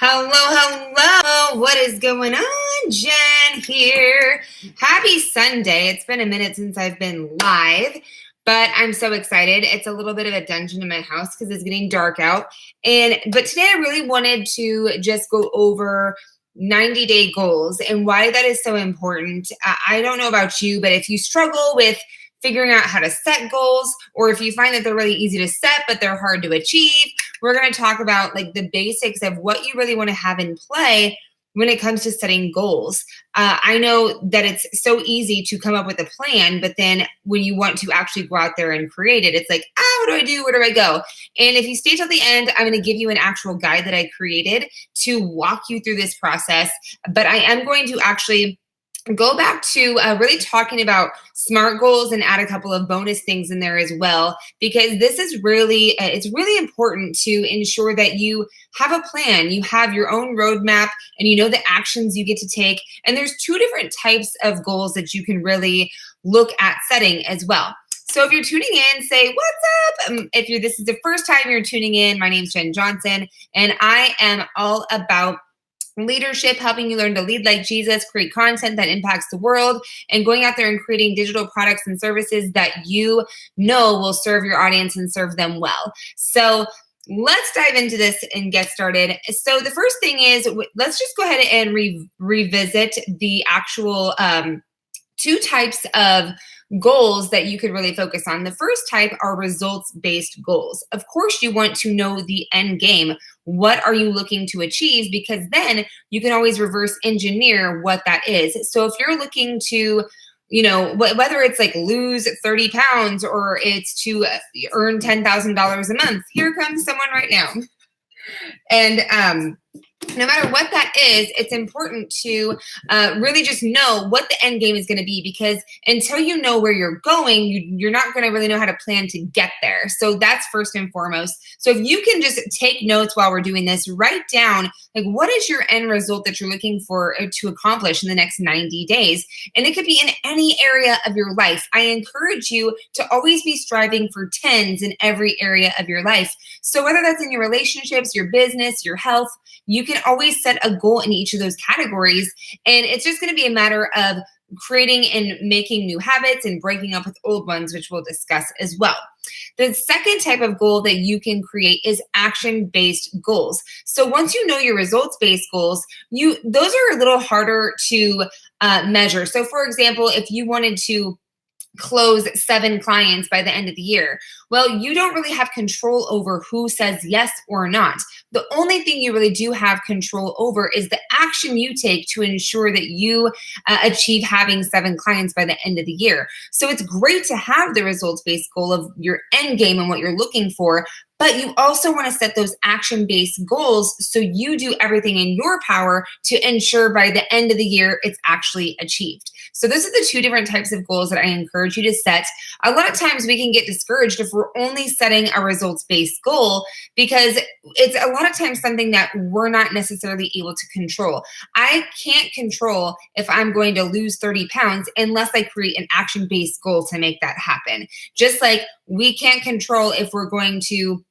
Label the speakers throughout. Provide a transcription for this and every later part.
Speaker 1: Hello. What is going on? Jen here. Happy Sunday. It's been a minute since I've been live, but I'm so excited. It's a little bit of a dungeon in my house because it's getting dark out. But today I really wanted to just go over 90-day goals and why that is so important. I don't know about you, but if you struggle with figuring out how to set goals, or if you find that they're really easy to set, but they're hard to achieve, we're going to talk about like the basics of what you really want to have in play when it comes to setting goals. I know that it's so easy to come up with a plan, but then when you want to actually go out there and create it, it's like, what do I do? Where do I go? And if you stay till the end, I'm going to give you an actual guide that I created to walk you through this process. But I am going to actually go back to really talking about SMART goals and add a couple of bonus things in there as well, because this is really, it's really important to ensure that you have a plan, you have your own roadmap, and you know the actions you get to take. And there's two different types of goals that you can really look at setting as well. So if you're tuning in, say, what's up? If this is the first time you're tuning in, my name's Jen Johnson, and I am all about leadership, helping you learn to lead like Jesus, create content that impacts the world, and going out there and creating digital products and services that you know will serve your audience and serve them well. So let's dive into this and get started. So the first thing is, let's just go ahead and revisit the actual two types of goals that you could really focus on. The first type are results-based goals. Of course, you want to know the end game. What are you looking to achieve? Because then you can always reverse engineer what that is. So if you're looking to, whether it's like lose 30 pounds or it's to earn $10,000 a month, here comes someone right now. And no matter what that is, it's important to really just know what the end game is going to be, because until you know where you're going, you're not going to really know how to plan to get there. So that's first and foremost. So if you can just take notes while we're doing this, write down, like, what is your end result that you're looking for to accomplish in the next 90 days? And it could be in any area of your life. I encourage you to always be striving for 10s in every area of your life. So whether that's in your relationships, your business, your health, you can always set a goal in each of those categories. And it's just going to be a matter of creating and making new habits and breaking up with old ones, which we'll discuss as well. The second type of goal that you can create is action-based goals. So once you know your results-based goals, those are a little harder to measure. So for example, if you wanted to close 7 clients by the end of the year, well, you don't really have control over who says yes or not. The only thing you really do have control over is the action you take to ensure that you achieve having 7 clients by the end of the year. So it's great to have the results-based goal of your end game and what you're looking for, but you also want to set those action-based goals so you do everything in your power to ensure by the end of the year it's actually achieved. So those are the two different types of goals that I encourage you to set. A lot of times we can get discouraged if we're only setting a results-based goal, because it's a lot of times something that we're not necessarily able to control. I can't control if I'm going to lose 30 pounds unless I create an action-based goal to make that happen. Just like we can't control if we're going to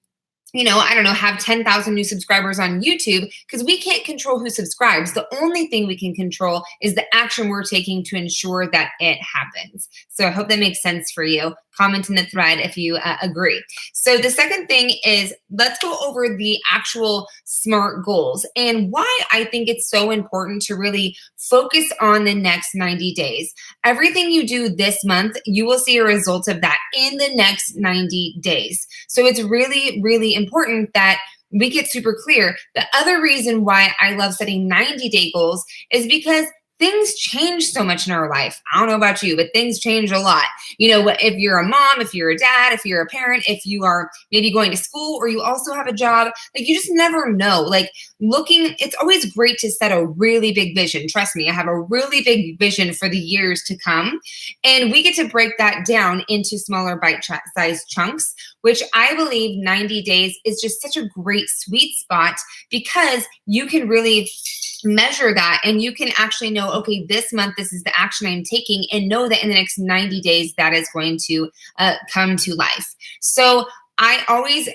Speaker 1: have 10,000 new subscribers on YouTube, because we can't control who subscribes. The only thing we can control is the action we're taking to ensure that it happens. So I hope that makes sense for you. Comment in the thread if you agree. So the second thing is, let's go over the actual SMART goals and why I think it's so important to really focus on the next 90 days. Everything you do this month, you will see a result of that in the next 90 days. So it's really, really important that we get super clear. The other reason why I love setting 90-day goals is because things change so much in our life. I don't know about you, but things change a lot. If you're a mom, if you're a dad, if you're a parent, if you are maybe going to school or you also have a job, like, you just never know. It's always great to set a really big vision. Trust me, I have a really big vision for the years to come. And we get to break that down into smaller bite-sized chunks, which I believe 90 days is just such a great sweet spot, because you can really measure that and you can actually know, okay, this month, this is the action I'm taking, and know that in the next 90 days, that is going to come to life. So I always,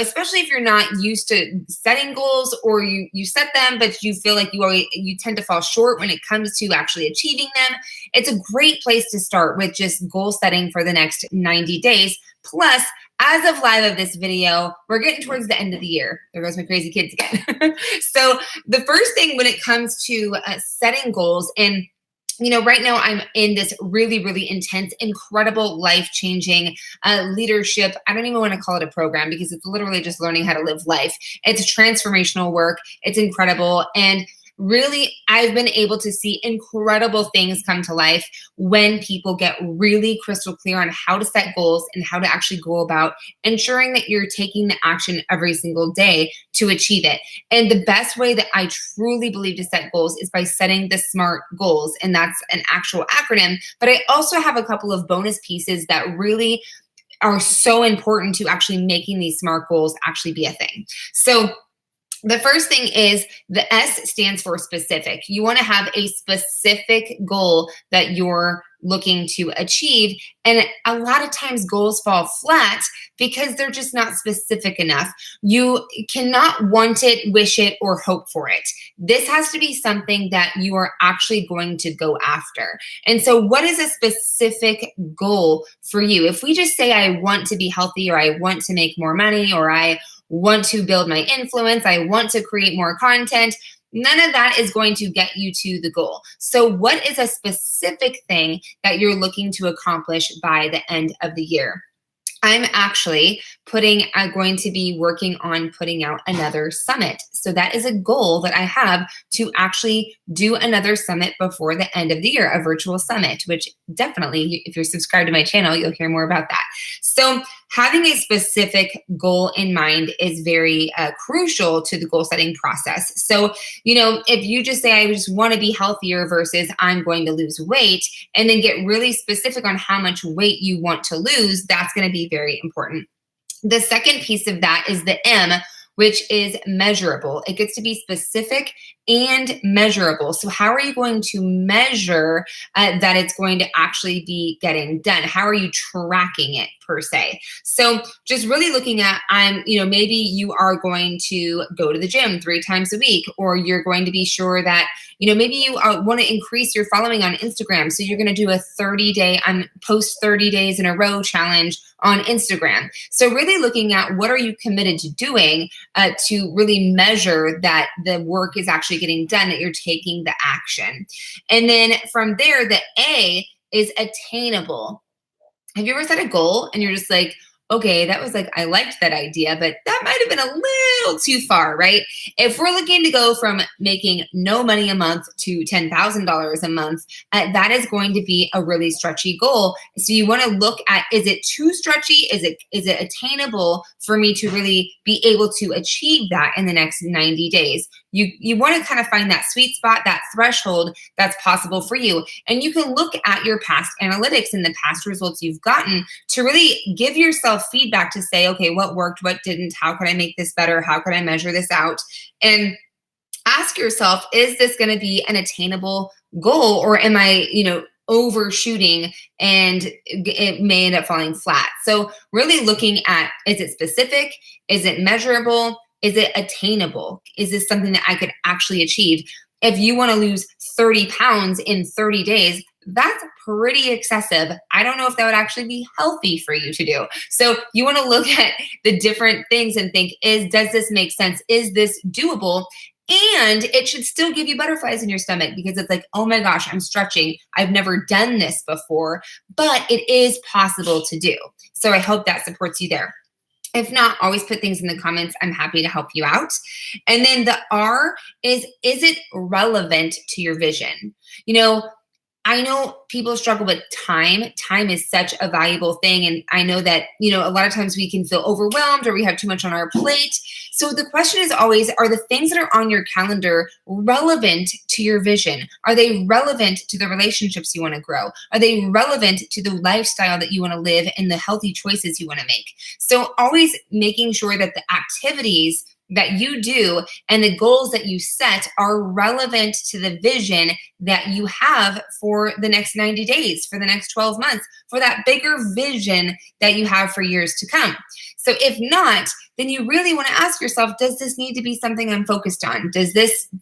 Speaker 1: especially if you're not used to setting goals, or you set them, but you feel like you tend to fall short when it comes to actually achieving them. It's a great place to start with just goal setting for the next 90 days. Plus, as of live of this video, we're getting towards the end of the year. There goes my crazy kids again. So the first thing when it comes to setting goals, and right now I'm in this really, really intense, incredible, life-changing leadership. I don't even want to call it a program, because it's literally just learning how to live life. It's transformational work. It's incredible. And really, I've been able to see incredible things come to life when people get really crystal clear on how to set goals and how to actually go about ensuring that you're taking the action every single day to achieve it. And the best way that I truly believe to set goals is by setting the SMART goals. And that's an actual acronym. But I also have a couple of bonus pieces that really are so important to actually making these SMART goals actually be a thing. So the first thing is the S stands for specific. You want to have a specific goal that you're looking to achieve. And a lot of times goals fall flat because they're just not specific enough. You cannot want it, wish it, or hope for it. This has to be something that you are actually going to go after. And so what is a specific goal for you? If we just say, I want to be healthy, or I want to make more money, or I want to build my influence, I want to create more content, none of that is going to get you to the goal. So what is a specific thing that you're looking to accomplish by the end of the year? I'm actually going to be working on putting out another summit. So that is a goal that I have, to actually do another summit before the end of the year, a virtual summit, which definitely, if you're subscribed to my channel, you'll hear more about that. So having a specific goal in mind is very crucial to the goal setting process. So, if you just say, I just want to be healthier versus I'm going to lose weight, and then get really specific on how much weight you want to lose, that's going to be very important. The second piece of that is the M, which is measurable. It gets to be specific and measurable. So how are you going to measure that it's going to actually be getting done? How are you tracking it, per se? So just really looking at, maybe you are going to go to the gym 3 times a week, or you're going to be sure that, maybe you want to increase your following on Instagram. So you're going to do a 30-day, post 30 days in a row challenge on Instagram. So really looking at what are you committed to doing to really measure that the work is actually getting done, that you're taking the action. And then from there, the A is attainable. Have you ever set a goal and you're just like, okay, that was I liked that idea, but that might have been a little too far, right? If we're looking to go from making no money a month to $10,000 a month, that is going to be a really stretchy goal. So you want to look at, is it too stretchy? Is it attainable for me to really be able to achieve that in the next 90 days? You want to kind of find that sweet spot, that threshold that's possible for you. And you can look at your past analytics and the past results you've gotten to really give yourself feedback to say, okay, what worked, what didn't, how can I make this better? How can I measure this out? And ask yourself, is this going to be an attainable goal, or am I, overshooting and it may end up falling flat? So really looking at, is it specific? Is it measurable? Is it attainable? Is this something that I could actually achieve? If you want to lose 30 pounds in 30 days, that's pretty excessive. I don't know if that would actually be healthy for you to do. So you want to look at the different things and think, does this make sense? Is this doable? And it should still give you butterflies in your stomach, because it's like, oh my gosh, I'm stretching. I've never done this before, but it is possible to do. So I hope that supports you there. If not, always put things in the comments. I'm happy to help you out. And then the R is it relevant to your vision? I know people struggle with time. Time is such a valuable thing. And I know that, a lot of times we can feel overwhelmed, or we have too much on our plate. So the question is always, are the things that are on your calendar relevant to your vision? Are they relevant to the relationships you want to grow? Are they relevant to the lifestyle that you want to live and the healthy choices you want to make? So always making sure that the activities that you do and the goals that you set are relevant to the vision that you have for the next 90 days, for the next 12 months, for that bigger vision that you have for years to come. So if not, then you really want to ask yourself, does this need to be something I'm focused on?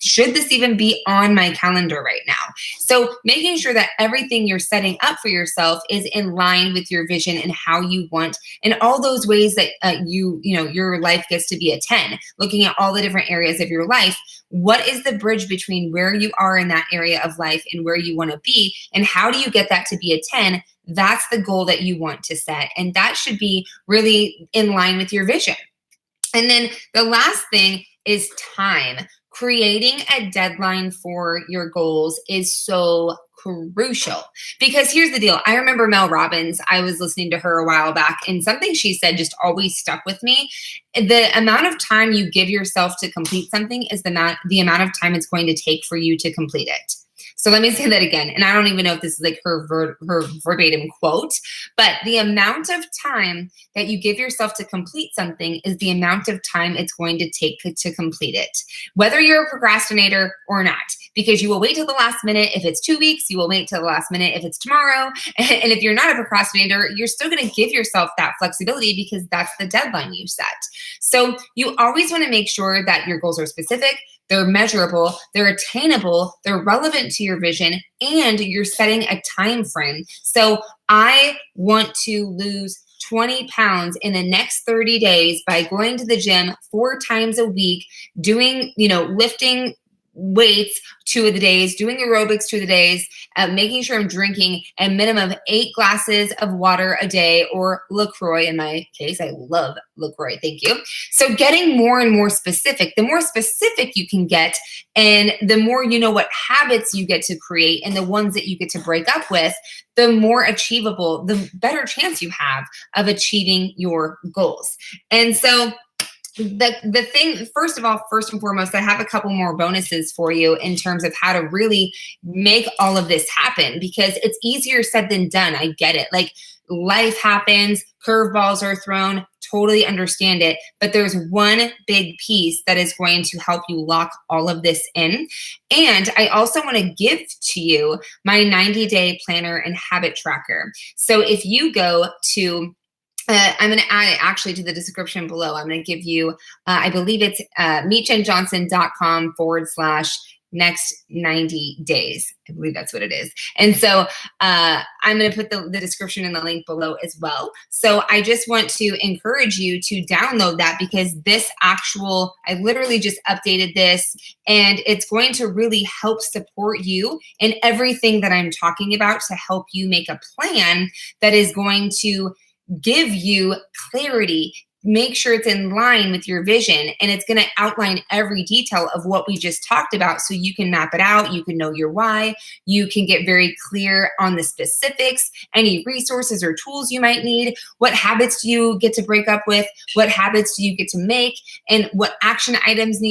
Speaker 1: Should this even be on my calendar right now? So making sure that everything you're setting up for yourself is in line with your vision and how you want, and all those ways that your life gets to be a 10, looking at all the different areas of your life. What is the bridge between where you are in that area of life and where you want to be? And how do you get that to be a 10? That's the goal that you want to set. And that should be really in line with your vision. And then the last thing is time. Creating a deadline for your goals is so crucial, because here's the deal. I remember Mel Robbins, I was listening to her a while back, and something she said just always stuck with me. The amount of time you give yourself to complete something is the amount of time it's going to take for you to complete it. So let me say that again. And I don't even know if this is like her verbatim quote, but the amount of time that you give yourself to complete something is the amount of time it's going to take to complete it, whether you're a procrastinator or not, because you will wait till the last minute. If it's 2 weeks, you will wait till the last minute if it's tomorrow. And if you're not a procrastinator, you're still going to give yourself that flexibility because that's the deadline you set. So you always want to make sure that your goals are specific, they're measurable, they're attainable, they're relevant to your vision, and you're setting a time frame. So I want to lose 20 pounds in the next 30 days by going to the gym 4 times a week, doing, lifting weights 2 of the days, doing aerobics 2 of the days, making sure I'm drinking a minimum of 8 glasses of water a day, or LaCroix in my case. I love LaCroix. Thank you. So getting more and more specific, the more specific you can get, and the more you know what habits you get to create and the ones that you get to break up with, the more achievable, the better chance you have of achieving your goals. And so the thing, first and foremost, I have a couple more bonuses for you in terms of how to really make all of this happen, because it's easier said than done. I get it. Like, life happens, curveballs are thrown, totally understand it. But there's one big piece that is going to help you lock all of this in. And I also want to give to you my 90-day planner and habit tracker. So if you go to I'm going to add it actually to the description below. I'm going to give you, I believe it's meetjenjohnson.com/next 90 days. I believe that's what it is. And so I'm going to put the description in the link below as well. So I just want to encourage you to download that, because I literally just updated this, and it's going to really help support you in everything that I'm talking about, to help you make a plan that is going to give you clarity, make sure it's in line with your vision, and it's going to outline every detail of what we just talked about, so you can map it out, you can know your why, you can get very clear on the specifics, any resources or tools you might need, what habits do you get to break up with, what habits do you get to make, and what action items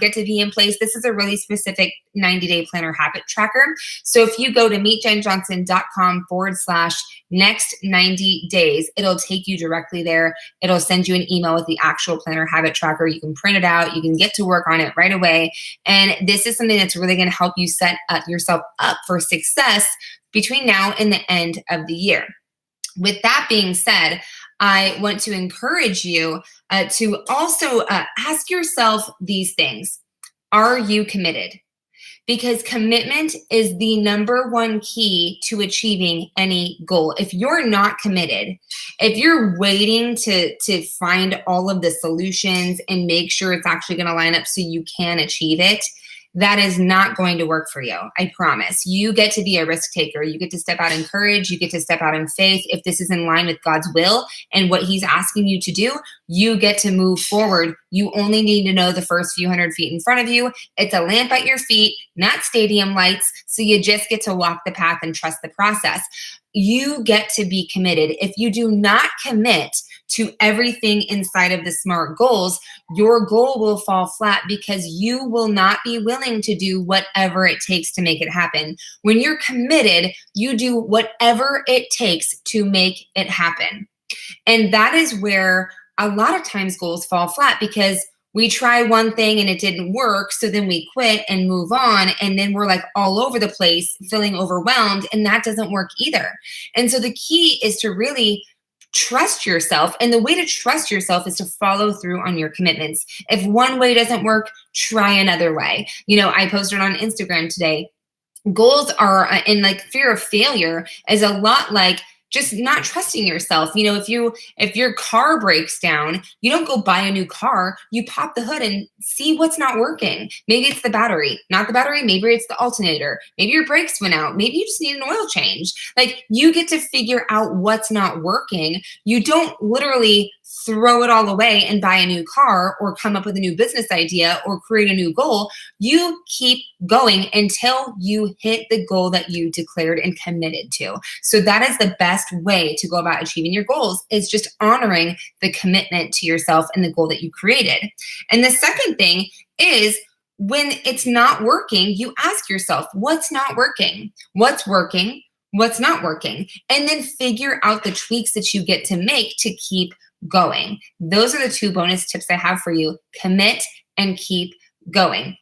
Speaker 1: get to be in place. This is a really specific 90-day planner habit tracker. So if you go to meetjenjohnson.com/next 90 days, it'll take you directly there. It'll send you an email with the actual planner habit tracker. You can print it out. You can get to work on it right away. And this is something that's really going to help you set yourself up for success between now and the end of the year. With that being said, I want to encourage you to also ask yourself these things. Are you committed? Because commitment is the number one key to achieving any goal. If you're not committed, if you're waiting to find all of the solutions and make sure it's actually going to line up so you can achieve it, that is not going to work for you. I promise. You get to be a risk taker. You get to step out in courage. You get to step out in faith. If this is in line with God's will and what He's asking you to do, you get to move forward. You only need to know the first few hundred feet in front of you. It's a lamp at your feet, not stadium lights. So you just get to walk the path and trust the process. You get to be committed. If you do not commit to everything inside of the SMART goals, your goal will fall flat, because you will not be willing to do whatever it takes to make it happen. When you're committed, you do whatever it takes to make it happen. And that is where a lot of times goals fall flat, because we try one thing and it didn't work, so then we quit and move on, and then we're like all over the place feeling overwhelmed, and that doesn't work either. And so the key is to really trust yourself, and the way to trust yourself is to follow through on your commitments. If one way doesn't work, try another way. I posted on Instagram today, goals are and like fear of failure is a lot like just not trusting yourself. If your car breaks down, you don't go buy a new car. You pop the hood and see what's not working. Maybe it's the battery, not the battery. Maybe it's the alternator. Maybe your brakes went out. Maybe you just need an oil change. Like, you get to figure out what's not working. You don't literally throw it all away and buy a new car or come up with a new business idea or create a new goal. You keep going until you hit the goal that you declared and committed to. So that is the best way to go about achieving your goals, is just honoring the commitment to yourself and the goal that you created. And the second thing is, when it's not working, you ask yourself, what's not working? What's working? What's not working? And then figure out the tweaks that you get to make to keep going. Those are the two bonus tips I have for you. Commit and keep going.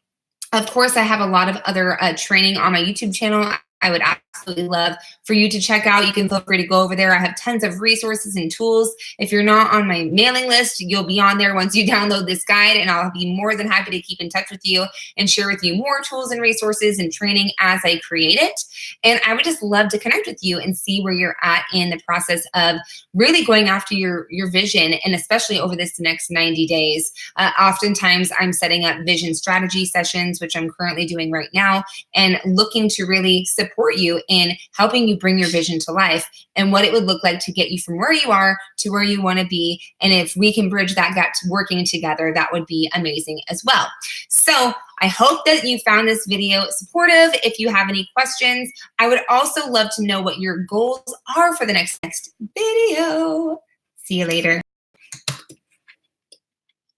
Speaker 1: Of course, I have a lot of other training on my YouTube channel. I would absolutely love for you to check out. You can feel free to go over there. I have tons of resources and tools. If you're not on my mailing list, you'll be on there once you download this guide, and I'll be more than happy to keep in touch with you and share with you more tools and resources and training as I create it. And I would just love to connect with you and see where you're at in the process of really going after your vision, and especially over this next 90 days. Oftentimes, I'm setting up vision strategy sessions, which I'm currently doing right now, and looking to really support you in helping you bring your vision to life and what it would look like to get you from where you are to where you want to be. And if we can bridge that gap to working together, that would be amazing as well. So I hope that you found this video supportive. If you have any questions, I would also love to know what your goals are for the next video. See you later.